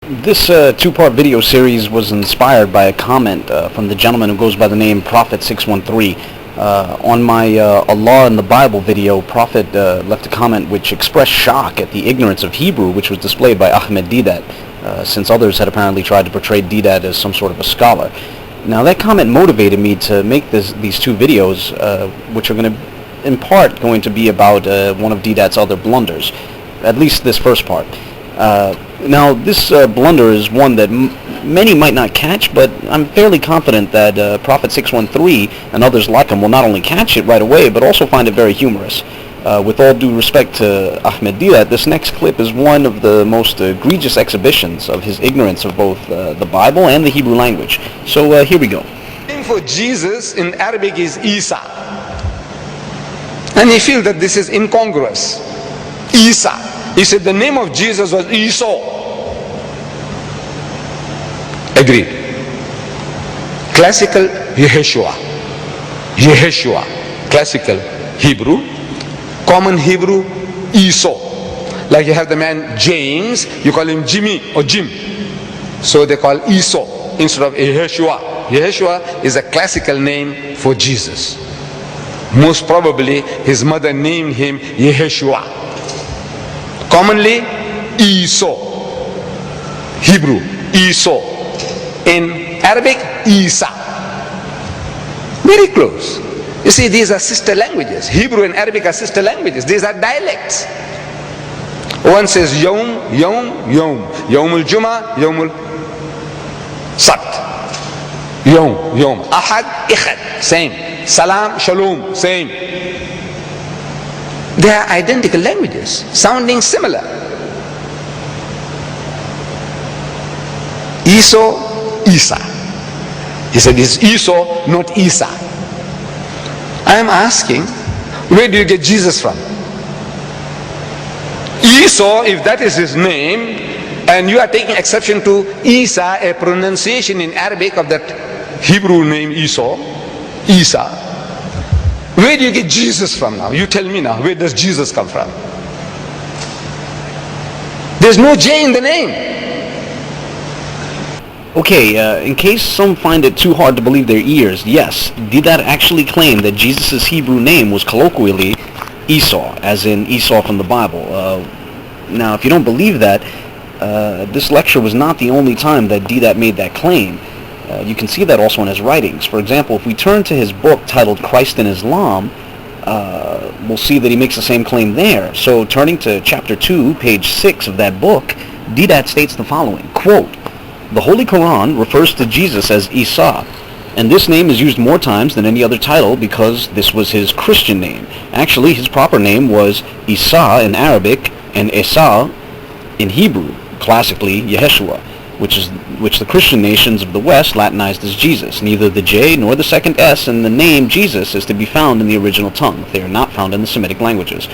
This two-part video series was inspired by a comment from the gentleman who goes by the name Prophet613. On my Allah in the Bible video, Prophet left a comment which expressed shock at the ignorance of Hebrew which was displayed by Ahmed Deedat, since others had apparently tried to portray Deedat as some sort of a scholar. Now that comment motivated me to make these two videos, which are going to, in part, going to be about one of Deedat's other blunders, at least this first part. Now, this blunder is one that many might not catch, but I'm fairly confident that Prophet613 and others like him will not only catch it right away, but also find it very humorous. With all due respect to Ahmed Deedat, this next clip is one of the most egregious exhibitions of his ignorance of both the Bible and the Hebrew language. So here we go. The name for Jesus in Arabic is Eesa. And he feels that this is incongruous. Eesa. He said the name of Jesus was Esau. Agreed. Classical Yeshua. Yeshua. Classical Hebrew. Common Hebrew Esau. Like you have the man James, you call him Jimmy or Jim. So they call Esau instead of Yeshua. Yeshua is a classical name for Jesus. Most probably his mother named him Yeshua. Commonly Esau. Hebrew Esau. In Arabic Eesa. Very close. You see, these are sister languages. Hebrew and Arabic are sister languages. These are dialects. One says Yom, Yom, Yom. Yomul Juma, Yomul Sabt. Yom, Yom. Ahad, Ikhad. Same. Salam, Shalom. Same. They are identical languages, sounding similar. Esau, Eesa. He said it's Esau, not Eesa. I am asking, where do you get Jesus from? Esau, if that is his name, and you are taking exception to Eesa, a pronunciation in Arabic of that Hebrew name Esau, Eesa, where do you get Jesus from now? You tell me now, where does Jesus come from? There's no J in the name. Okay, in case some find it too hard to believe their ears, yes, Deedat actually claimed that Jesus' Hebrew name was colloquially Esau, as in Esau from the Bible. Now, if you don't believe that, this lecture was not the only time that Deedat made that claim. You can see that also in his writings. For example, if we turn to his book titled Christ in Islam, we'll see that he makes the same claim there. So turning to chapter 2, page 6 of that book, Deedat states the following, quote, "The Holy Quran refers to Jesus as Eesa, and this name is used more times than any other title because this was his Christian name. Actually, his proper name was Eesa in Arabic and Esau in Hebrew, classically Yeshua, which the Christian nations of the West Latinized as Jesus. Neither the J nor the second S in the name Jesus is to be found in the original tongue. They are not found in the Semitic languages.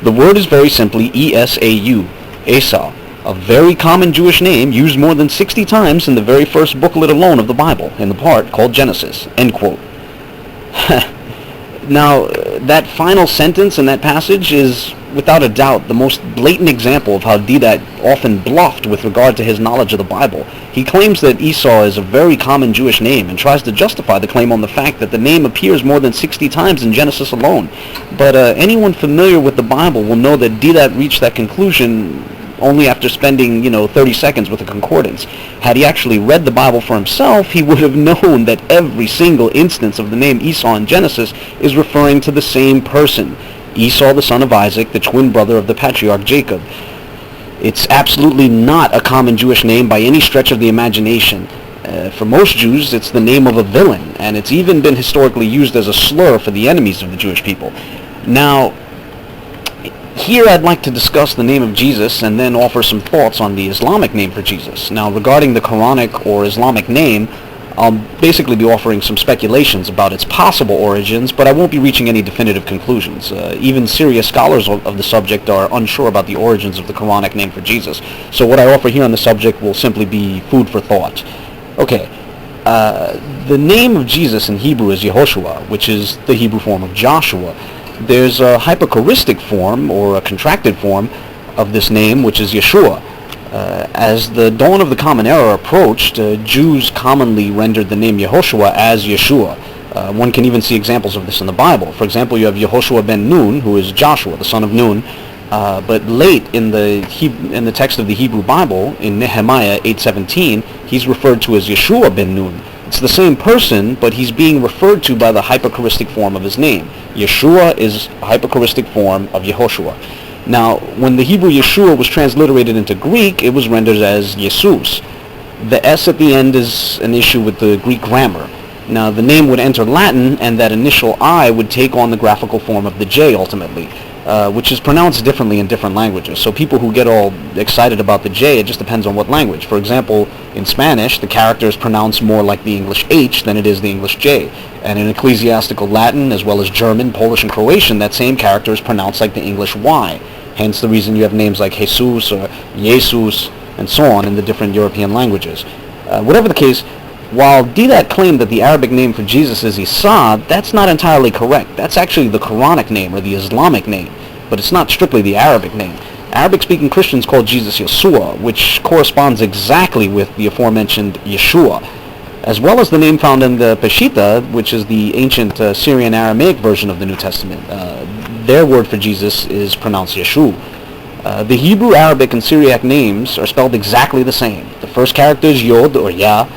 The word is very simply Esau, Esau, a very common Jewish name used more than 60 times in the very first booklet alone of the Bible, in the part called Genesis." End quote. Now, that final sentence in that passage is, without a doubt, the most blatant example of how Deedat often bluffed with regard to his knowledge of the Bible. He claims that Esau is a very common Jewish name and tries to justify the claim on the fact that the name appears more than 60 times in Genesis alone. But anyone familiar with the Bible will know that Deedat reached that conclusion only after spending, 30 seconds with a concordance. Had he actually read the Bible for himself, he would have known that every single instance of the name Esau in Genesis is referring to the same person, Esau the son of Isaac, the twin brother of the patriarch Jacob. It's absolutely not a common Jewish name by any stretch of the imagination. For most Jews, it's the name of a villain, and it's even been historically used as a slur for the enemies of the Jewish people. Now, here I'd like to discuss the name of Jesus and then offer some thoughts on the Islamic name for Jesus. Now, regarding the Quranic or Islamic name, I'll basically be offering some speculations about its possible origins, but I won't be reaching any definitive conclusions. Even serious scholars of the subject are unsure about the origins of the Quranic name for Jesus. So what I offer here on the subject will simply be food for thought. Okay, the name of Jesus in Hebrew is Yehoshua, which is the Hebrew form of Joshua. There's a hyperchoristic form, or a contracted form, of this name, which is Yeshua. As the dawn of the Common Era approached, Jews commonly rendered the name Yehoshua as Yeshua. One can even see examples of this in the Bible. For example, you have Yehoshua ben Nun, who is Joshua, the son of Nun. But late in the text of the Hebrew Bible, in Nehemiah 8:17, he's referred to as Yeshua ben Nun. It's the same person, but he's being referred to by the hyperchoristic form of his name. Yeshua is a hyperchoristic form of Yehoshua. Now, when the Hebrew Yeshua was transliterated into Greek, it was rendered as Jesus. The S at the end is an issue with the Greek grammar. Now, the name would enter Latin, and that initial I would take on the graphical form of the J ultimately, which is pronounced differently in different languages. So people who get all excited about the J, it just depends on what language. For example, in Spanish, the character is pronounced more like the English H than it is the English J. And in ecclesiastical Latin, as well as German, Polish, and Croatian, that same character is pronounced like the English Y. Hence the reason you have names like Jesus or Jesus and so on in the different European languages. Whatever the case, while Deedat claimed that the Arabic name for Jesus is Eesa, that's not entirely correct. That's actually the Quranic name or the Islamic name, but it's not strictly the Arabic name. Arabic-speaking Christians call Jesus Yeshua, which corresponds exactly with the aforementioned Yeshua, as well as the name found in the Peshitta, which is the ancient Syrian Aramaic version of the New Testament. Their word for Jesus is pronounced Yeshu. The Hebrew, Arabic, and Syriac names are spelled exactly the same. The first character is Yod or Ya,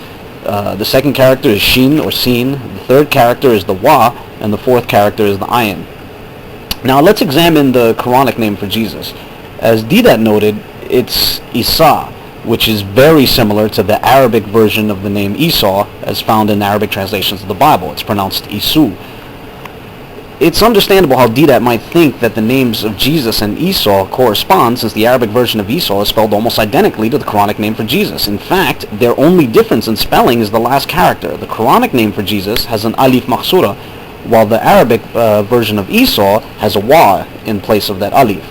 the second character is Shin or Sin, the third character is the Wa, and the fourth character is the Ayin. Now let's examine the Quranic name for Jesus. As Deedat noted, it's Eesa, which is very similar to the Arabic version of the name Esau as found in Arabic translations of the Bible. It's pronounced Isu. It's understandable how Deedat might think that the names of Jesus and Esau correspond, since the Arabic version of Esau is spelled almost identically to the Quranic name for Jesus. In fact, their only difference in spelling is the last character. The Quranic name for Jesus has an alif makhsura, while the Arabic version of Esau has a wa in place of that alif.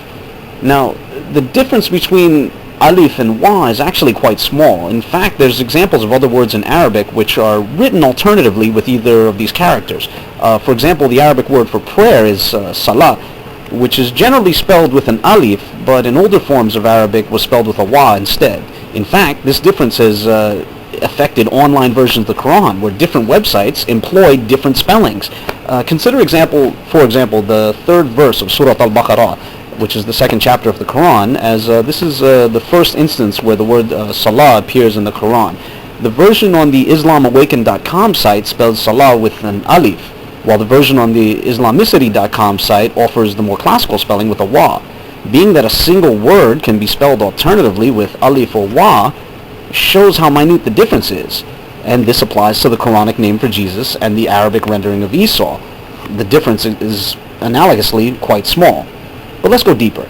Now, the difference between alif and wa is actually quite small. In fact, there's examples of other words in Arabic which are written alternatively with either of these characters. For example, the Arabic word for prayer is salah, which is generally spelled with an alif, but in older forms of Arabic was spelled with a wa instead. In fact, this difference has affected online versions of the Quran, where different websites employ different spellings. Consider for example, the third verse of Soorat al-Baqara, which is the second chapter of the Quran, as this is the first instance where the word salah appears in the Quran. The version on the islamawakened.com site spells salah with an alif, while the version on the islamicity.com site offers the more classical spelling with a wa. Being that a single word can be spelled alternatively with alif or wa shows how minute the difference is, and this applies to the Quranic name for Jesus and the Arabic rendering of Esau. The difference is analogously quite small. But let's go deeper.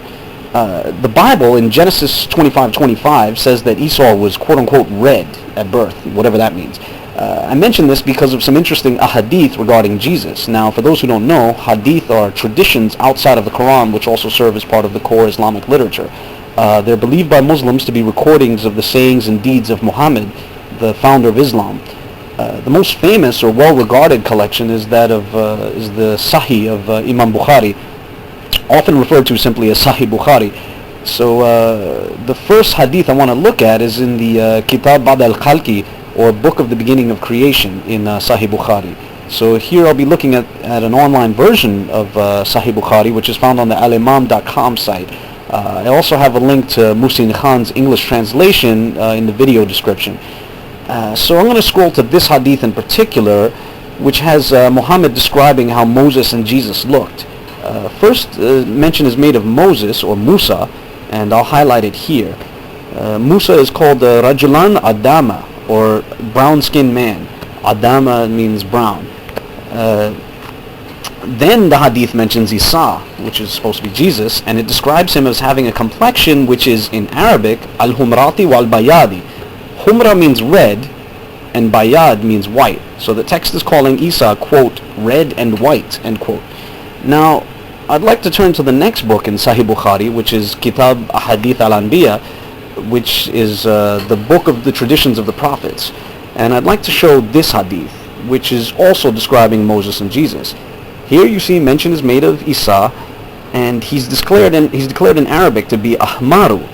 The Bible in Genesis 25:25 says that Esau was quote-unquote red at birth, whatever that means. I mention this because of some interesting Ahaadeeth regarding Jesus. Now, for those who don't know, Hadith are traditions outside of the Quran which also serve as part of the core Islamic literature. They're believed by Muslims to be recordings of the sayings and deeds of Muhammad, the founder of Islam. The most famous or well-regarded collection is that of the SaHeeh of Imam Bukhaaree, often referred to simply as Sahih Bukhaaree. So the first hadith I want to look at is in the Kitaab Badul-Khalq, or Book of the Beginning of Creation, in Sahih Bukhaaree. So here I'll be looking at an online version of Sahih Bukhaaree, which is found on the al-Imam.com site. I also have a link to Muhsin Khan's English translation in the video description. So I'm going to scroll to this hadith in particular, which has Muhammad describing how Moses and Jesus looked. First mention is made of Moses, or Musa, and I'll highlight it here. Musa is called Rajulan Adama, or brown-skinned man. Adama means brown. Then the hadith mentions Eesa, which is supposed to be Jesus, and it describes him as having a complexion which is in Arabic al-Humrati wal-Bayadi. Humra means red, and Bayad means white. So the text is calling Eesa, quote, red and white, end quote. Now, I'd like to turn to the next book in Sahih Bukhaaree, which is Kitaab Hadith al-Anbiyaa, which is the book of the traditions of the prophets. And I'd like to show this hadith, which is also describing Moses and Jesus. Here you see mention is made of Eesa, and he's declared in Arabic to be Ahmaru,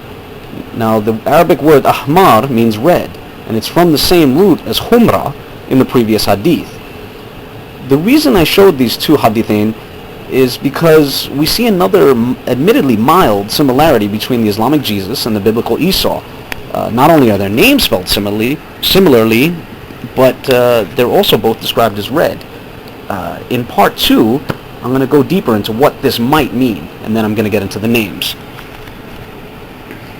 Now, the Arabic word ahmar means red, and it's from the same root as humra in the previous hadith. The reason I showed these two hadithain is because we see another admittedly mild similarity between the Islamic Jesus and the biblical Esau. Not only are their names spelled similarly, but they're also both described as red. In part 2, I'm going to go deeper into what this might mean, and then I'm going to get into the names.